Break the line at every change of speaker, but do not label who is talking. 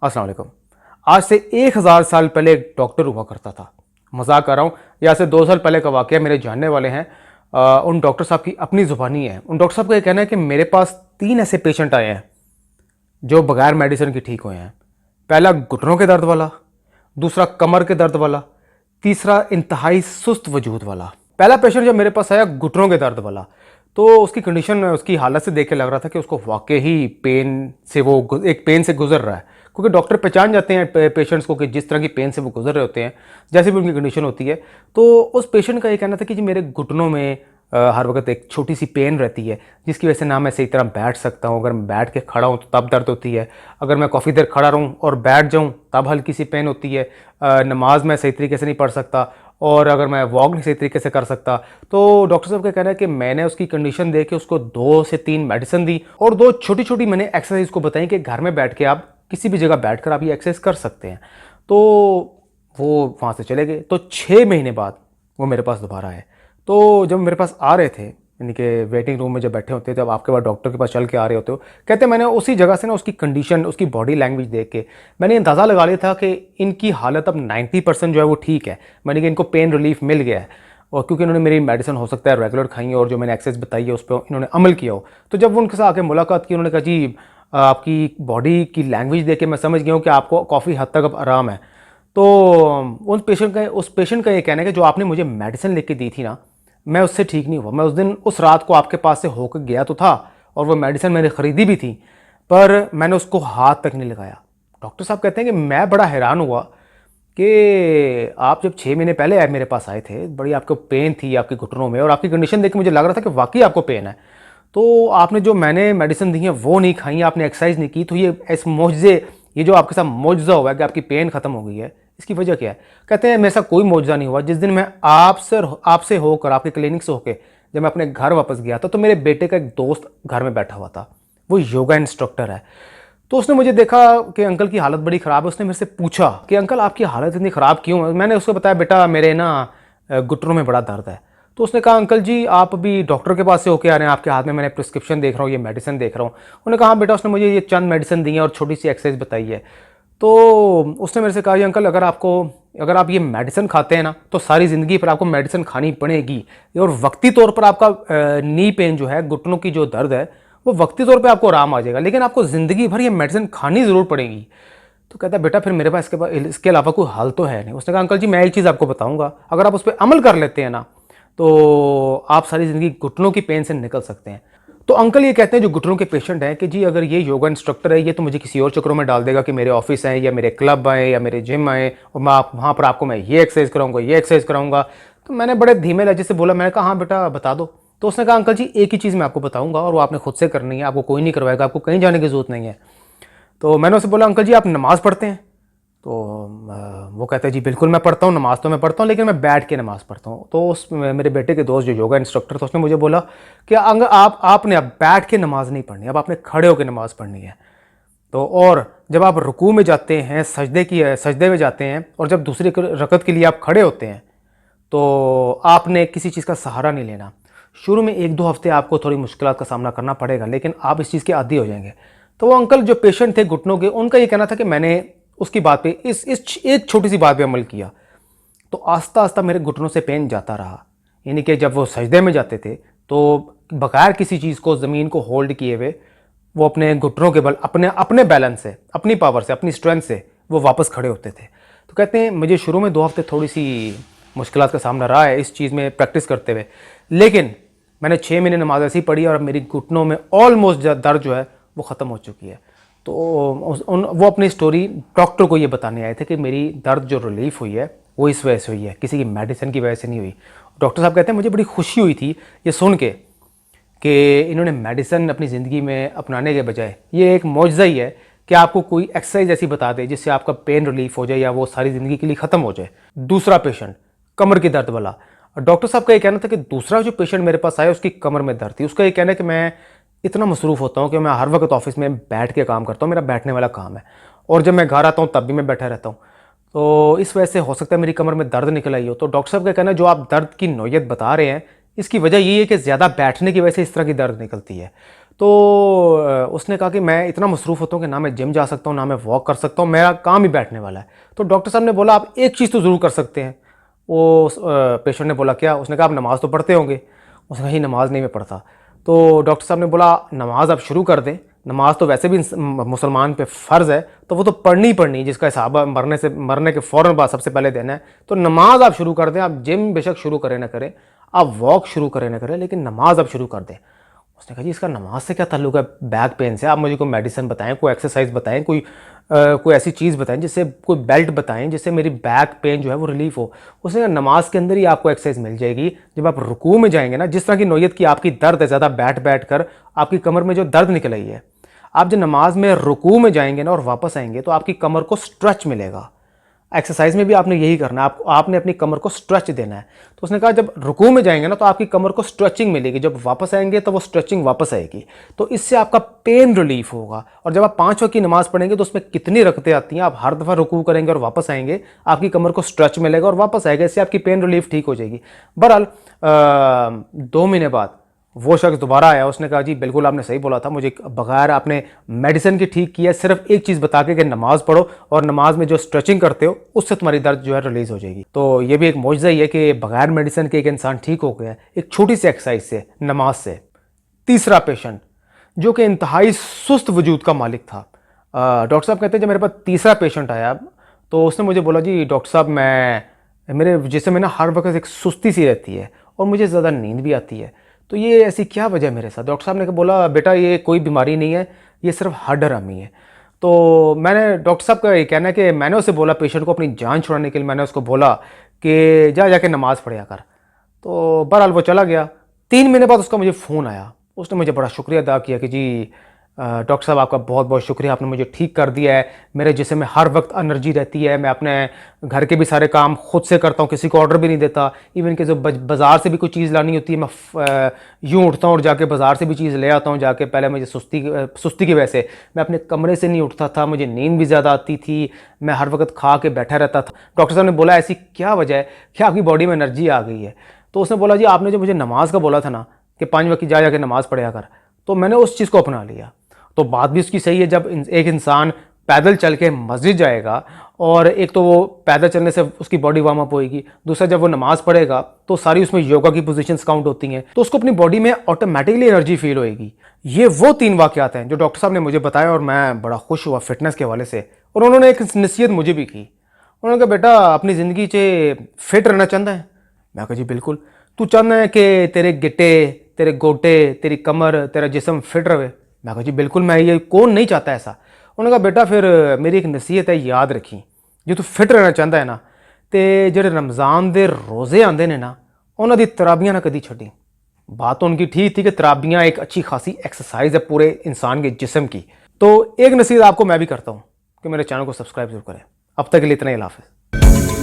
अस्सलाम वालेकुम। आज से 1000 साल पहले एक डॉक्टर हुआ करता था। मजाक कर रहा हूँ। या से 2 साल पहले का वाकया मेरे जानने वाले हैं। उन डॉक्टर साहब की अपनी ज़ुबानी है। उन डॉक्टर साहब का ये कहना है कि मेरे पास 3 ऐसे पेशेंट आए हैं जो बगैर मेडिसिन के ठीक हुए हैं। पहला घुटनों के दर्द वाला, दूसरा कमर के दर्द वाला, तीसरा इंतहाई सुस्त वजूद वाला। पहला पेशेंट जब मेरे पास आया घुटनों के दर्द वाला, तो उसकी कंडीशन, उसकी हालत से देख के लग रहा था कि उसको वाकई ही एक पेन से गुजर रहा है। क्योंकि डॉक्टर पहचान जाते हैं पेशेंट्स को कि जिस तरह की पेन से वो गुजर रहे होते हैं, जैसे भी उनकी कंडीशन होती है। तो उस पेशेंट का ये कहना था कि जी मेरे घुटनों में हर वक्त एक छोटी सी पेन रहती है, जिसकी वजह से ना मैं सही तरह बैठ सकता हूँ। अगर मैं बैठ के खड़ा हूँ तो तब दर्द होती है, अगर मैं काफ़ी देर खड़ा रहूँ और बैठ जाऊँ तब हल्की सी पेन होती है। नमाज मैं सही तरीके से नहीं पढ़ सकता, और अगर मैं वॉक नहीं सही तरीके से कर सकता। तो डॉक्टर साहब का कहना है कि मैंने उसकी कंडीशन देख के उसको 2 से 3 मेडिसिन दी और 2 छोटी छोटी मैंने एक्सरसाइज को बताई कि घर में बैठ के आप किसी भी जगह बैठकर आप ये एक्सरसाइज कर सकते हैं। तो वो वहाँ से चले गए। तो 6 महीने बाद वो मेरे पास दोबारा आए। तो जब मेरे पास आ रहे थे, यानी कि वेटिंग रूम में जब बैठे होते थे, जब आपके पास डॉक्टर के पास चल के आ रहे होते हो, कहते मैंने उसी जगह से ना उसकी कंडीशन, उसकी बॉडी लैंग्वेज देख के मैंने अंदाज़ा लगा लिया था कि इनकी हालत अब 90% जो है वो ठीक है। मैंने कि इनको पेन रिलीफ मिल गया है, और क्योंकि इन्होंने मेरी मेडिसिन हो सकता है रेगुलर खाई है और जो मैंने एक्सरसाइज बताई है उस पर इन्होंने अमल किया हो। तो जब वो उनके साथ आके मुलाकात की, उन्होंने कहा जी आपकी बॉडी की लैंग्वेज देख के मैं समझ गया हूँ कि आपको काफ़ी हद तक अब आराम है। तो उस पेशेंट का ये कहना है कि जो आपने मुझे मेडिसिन लिख के दी थी ना, मैं उससे ठीक नहीं हुआ। मैं उस दिन उस रात को आपके पास से होकर गया तो था, और वो मेडिसिन मैंने ख़रीदी भी थी, पर मैंने उसको हाथ तक नहीं लगाया। डॉक्टर साहब कहते हैं कि मैं बड़ा हैरान हुआ कि आप जब 6 महीने पहले मेरे पास आए थे, बड़ी आपको पेन थी आपके घुटनों में, और आपकी कंडीशन देख के मुझे लग रहा था कि वाकई आपको पेन है। तो आपने जो मैंने मेडिसिन दी है वो नहीं खाई, आपने एक्सरसाइज नहीं की, तो ये इस मुआवजे, ये जो आपके साथ मुआवजा हुआ है कि आपकी पेन खत्म हो गई है, इसकी वजह क्या है? कहते हैं मेरे साथ कोई मुआवजा नहीं हुआ। जिस दिन मैं आपसे होकर, आपके क्लिनिक से होकर जब मैं अपने घर वापस गया था, तो मेरे बेटे का एक दोस्त घर में बैठा हुआ था, वो योगा इंस्ट्रक्टर है। तो उसने मुझे देखा कि अंकल की हालत बड़ी ख़राब है। उसने मेरे से पूछा कि अंकल आपकी हालत इतनी ख़राब क्यों है? मैंने उसको बताया बेटा मेरे ना घुटनों में बड़ा दर्द है। तो उसने कहा अंकल जी आप अभी डॉक्टर के पास से होके आ रहे हैं, आपके हाथ में मैंने प्रिस्क्रिप्शन देख रहा हूँ, ये मेडिसिन देख रहा हूँ। उन्होंने कहा हाँ बेटा, उसने मुझे ये चंद मेडिसिन दी है और छोटी सी एक्सरसाइज बताई है। तो उसने मेरे से कहा अंकल अगर आप ये मेडिसिन खाते हैं ना, तो सारी ज़िंदगी पर आपको मेडिसिन खानी पड़ेगी, और वक्ती तौर पर आपका नी पेन जो है, घुटनों की जो दर्द है, वो वक्ती तौर पे आपको आराम आ जाएगा, लेकिन आपको ज़िंदगी भर ये मेडिसिन खानी ज़रूर पड़ेगी। तो कहता है बेटा फिर मेरे पास इसके अलावा कोई हल तो है नहीं। उसने कहा अंकल जी मैं एक चीज़ आपको बताऊंगा, अगर आप उस पर अमल कर लेते हैं ना, तो आप सारी ज़िंदगी घुटनों की पेन से निकल सकते हैं। तो अंकल ये कहते हैं जो घुटनों के पेशेंट हैं कि जी अगर ये योगा इंस्ट्रक्टर है, ये तो मुझे किसी और चक्रों में डाल देगा कि मेरे ऑफिस आए या मेरे क्लब आए या मेरे जिम आए, और मैं वहाँ पर आपको मैं ये एक्सरसाइज कराऊंगा, ये एक्सरसाइज कराऊंगा। तो मैंने बड़े धीमे लहजे से बोला, मैंने कहा हाँ बेटा बता दो। तो उसने कहा अंकल जी एक ही चीज़ मैं आपको बताऊंगा, और वो आपने खुद से करनी है, आपको कोई नहीं करवाएगा, आपको कहीं जाने की जरूरत नहीं है। तो मैंने उससे बोला अंकल जी आप नमाज़ पढ़ते हैं? तो वो कहता है जी बिल्कुल मैं पढ़ता हूँ, नमाज़ तो मैं पढ़ता हूँ, लेकिन मैं बैठ के नमाज़ पढ़ता हूँ। तो उस मेरे बेटे के दोस्त जो योगा इंस्ट्रक्टर था, उसने मुझे बोला कि अगर आपने अब बैठ के नमाज़ नहीं पढ़नी, अब आपने खड़े होकर नमाज़ पढ़नी है। तो और जब आप रुकू में जाते हैं, सजदे में जाते हैं, और जब दूसरी रकत के लिए आप खड़े होते हैं, तो आपने किसी चीज़ का सहारा नहीं लेना। शुरू में 1-2 हफ्ते आपको थोड़ी मुश्किलात का सामना करना पड़ेगा, लेकिन आप इस चीज़ के आदी हो जाएंगे। तो वो अंकल जो पेशेंट थे घुटनों के, उनका ये कहना था कि मैंने उसकी बात पे, इस एक छोटी सी बात पे अमल किया, तो आस्ता आस्ता मेरे घुटनों से पेन जाता रहा। यानी कि जब वो सजदे में जाते थे, तो बगैर किसी चीज़ को, ज़मीन को होल्ड किए हुए, वो अपने घुटनों के बल, अपने अपने बैलेंस से, अपनी पावर से, अपनी स्ट्रेंथ से वो वापस खड़े होते थे। तो कहते हैं मुझे शुरू में 2 हफ्ते थोड़ी सी मुश्किलात का सामना रहा है इस चीज़ में प्रैक्टिस करते हुए, लेकिन मैंने 6 महीने नमाज ऐसी पढ़ी और मेरी घुटनों में ऑलमोस्ट दर्द जो है वो ख़त्म हो चुकी है। तो वो अपनी स्टोरी डॉक्टर को ये बताने आए थे कि मेरी दर्द जो रिलीफ हुई है वो इस वजह से हुई है, किसी की मेडिसिन की वजह से नहीं हुई। डॉक्टर साहब कहते हैं मुझे बड़ी खुशी हुई थी ये सुन के कि इन्होंने मेडिसिन अपनी ज़िंदगी में अपनाने के बजाय, ये एक मौजज़ा ही है कि आपको कोई एक्सरसाइज ऐसी बता दे जिससे आपका पेन रिलीफ हो जाए या वो सारी ज़िंदगी के लिए ख़त्म हो जाए। दूसरा पेशेंट कमर के दर्द वाला, डॉक्टर साहब का ये कहना था कि दूसरा जो पेशेंट मेरे पास आया उसकी कमर में दर्द थी। उसका ये कहना है कि मैं इतना मसरूफ़ होता हूँ कि मैं हर वक्त ऑफिस में बैठ के काम करता हूँ, मेरा बैठने वाला काम है, और जब मैं घर आता हूँ तब भी मैं बैठा रहता हूँ। तो इस वजह से हो सकता है मेरी कमर में दर्द निकल आई हो। तो डॉक्टर साहब का कहना है जो आप दर्द की नौयत बता रहे हैं, इसकी वजह यही है कि ज़्यादा बैठने की वजह से इस तरह की दर्द निकलती है। तो उसने कहा कि मैं इतना मसरूफ़ होता हूँ कि ना मैं जिम जा सकता हूँ, ना मैं वॉक कर सकता हूँ, मेरा काम ही बैठने वाला है। तो डॉक्टर साहब ने बोला आप एक चीज़ तो ज़रूर कर सकते हैं। वो पेशेंट ने बोला क्या? उसने कहा आप नमाज़ तो पढ़ते होंगे। उसने कहा ही नमाज़ नहीं मैं पढ़ता। तो डॉक्टर साहब ने बोला नमाज़ आप शुरू कर दें, नमाज तो वैसे भी मुसलमान पे फ़र्ज़ है, तो वो तो पढ़नी ही पढ़नी, जिसका हिसाब मरने के फ़ौरन बाद सबसे पहले देना है। तो नमाज आप शुरू कर दें, आप जिम बेशक शुरू करें ना करें, आप वॉक शुरू करें ना करें, लेकिन नमाज आप शुरू कर दें। उसने कहा जी इसका नमाज से क्या ताल्लुक है बैक पेन से? आप मुझे कोई मेडिसिन बताएं, कोई एक्सरसाइज बताएं, कोई ऐसी चीज़ बताएं जिससे, कोई बेल्ट बताएं जिससे मेरी बैक पेन जो है वो रिलीफ हो। उसने कहा नमाज के अंदर ही आपको एक्सरसाइज मिल जाएगी। जब आप रुकू में जाएंगे ना, जिस तरह की नौयत की आपकी दर्द है ज़्यादा बैठ बैठ कर, आपकी कमर में जो दर्द निकल आई है, आप जब नमाज में रुकू में जाएंगे ना और वापस आएंगे तो आपकी कमर को स्ट्रेच मिलेगा। एक्सरसाइज में भी आपने यही करना है, आपने अपनी कमर को स्ट्रेच देना है। तो उसने कहा जब रुकू में जाएंगे ना तो आपकी कमर को स्ट्रेचिंग मिलेगी, जब वापस आएंगे तो वो स्ट्रेचिंग वापस आएगी, तो इससे आपका पेन रिलीफ होगा। और जब आप 5 वक्त की नमाज पढ़ेंगे तो उसमें कितनी रकतें आती हैं, आप हर दफ़ा रुकू करेंगे और वापस आएंगे, आपकी कमर को स्ट्रेच मिलेगा और वापस आएगा, इससे आपकी पेन रिलीफ ठीक हो जाएगी। बहरहाल 2 महीने बाद वो शख्स दोबारा आया। उसने कहा जी बिल्कुल आपने सही बोला था, मुझे बगैर आपने मेडिसिन की ठीक किया, सिर्फ एक चीज़ बता के कि नमाज पढ़ो और नमाज में जो स्ट्रेचिंग करते हो उससे तुम्हारी दर्द जो है रिलीज हो जाएगी। तो ये भी एक मौजज़ा ही है कि बगैर मेडिसिन के एक इंसान ठीक हो गया एक छोटी सी एक्सरसाइज से, नमाज से। तीसरा पेशेंट जो कि इंतहाई सुस्त वजूद का मालिक था। डॉक्टर साहब कहते हैं जब मेरे पास तीसरा पेशेंट आया तो उसने मुझे बोला जी डॉक्टर साहब मेरे जिस्म में ना हर वक्त एक सुस्ती सी रहती है और मुझे ज़्यादा नींद भी आती है, तो ये ऐसी क्या वजह है मेरे साथ? डॉक्टर साहब ने बोला बेटा ये कोई बीमारी नहीं है, ये सिर्फ हड्ड-हरामी है। तो मैंने, डॉक्टर साहब का ये कहना है कि मैंने उसे बोला, पेशेंट को अपनी जान छुड़ाने के लिए मैंने उसको बोला कि जा जाके नमाज़ पढ़ा कर। तो बहरहाल वो चला गया। 3 महीने बाद उसका मुझे फ़ोन आया। उसने मुझे बड़ा शुक्रिया अदा किया कि जी डॉक्टर साहब आपका बहुत बहुत शुक्रिया, आपने मुझे ठीक कर दिया है, मेरे जिस्म में हर वक्त एनर्जी रहती है, मैं अपने घर के भी सारे काम खुद से करता हूँ, किसी को ऑर्डर भी नहीं देता। इवन कि जो बाज़ार से भी कोई चीज़ लानी होती है मैं यूँ उठता हूँ और जाके बाज़ार से भी चीज़ ले आता हूँ जाके। पहले मुझे सुस्ती की वजह से मैं अपने कमरे से नहीं उठता था, मुझे नींद भी ज़्यादा आती थी, मैं हर वक्त खा के बैठा रहता था। डॉक्टर साहब ने बोला ऐसी क्या वजह है कि आपकी बॉडी में एनर्जी आ गई है? तो उसने बोला जी आपने जो मुझे नमाज का बोला था ना कि 5 वक्त की जा जाके नमाज़ पढ़ा कर, तो मैंने उस चीज़ को अपना लिया। तो बात भी उसकी सही है, जब एक इंसान पैदल चल के मस्जिद जाएगा और एक तो वो पैदल चलने से उसकी बॉडी वार्म अप होएगी, दूसरा जब वो नमाज पढ़ेगा तो सारी उसमें योगा की पोजीशंस काउंट होती हैं, तो उसको अपनी बॉडी में ऑटोमेटिकली एनर्जी फील होएगी। ये वो 3 वाक़यात हैं जो डॉक्टर साहब ने मुझे बताया और मैं बड़ा खुश हुआ फिटनेस के हवाले से। और उन्होंने एक नसीहत मुझे भी की। उन्होंने कहा बेटा अपनी ज़िंदगी से फिट रहना चाहता है? मैं कहा जी बिल्कुल। तू चाहता है कि तेरे गिट्टे, तेरे गोटे, तेरी कमर, तेरा जिस्म फिट रहे? मैं कहा जी बिल्कुल, मैं ये कौन नहीं चाहता ऐसा। उन्होंने कहा बेटा फिर मेरी एक नसीहत है, याद रखी, जो तू फिट रहना चाहता है ना, तो जो रमज़ान के रोज़े आते हैं ना, उन्होंने तराबियाँ ना कभी छड्डी। बात तो उनकी ठीक थी कि तराबियाँ एक अच्छी खासी एक्सरसाइज है पूरे इंसान के जिस्म की। तो एक नसीहत आपको मैं भी करता हूँ कि मेरे चैनल को सब्सक्राइब जरूर करें। अब तक के लिए इतना ही, अल्लाह हाफ़िज़।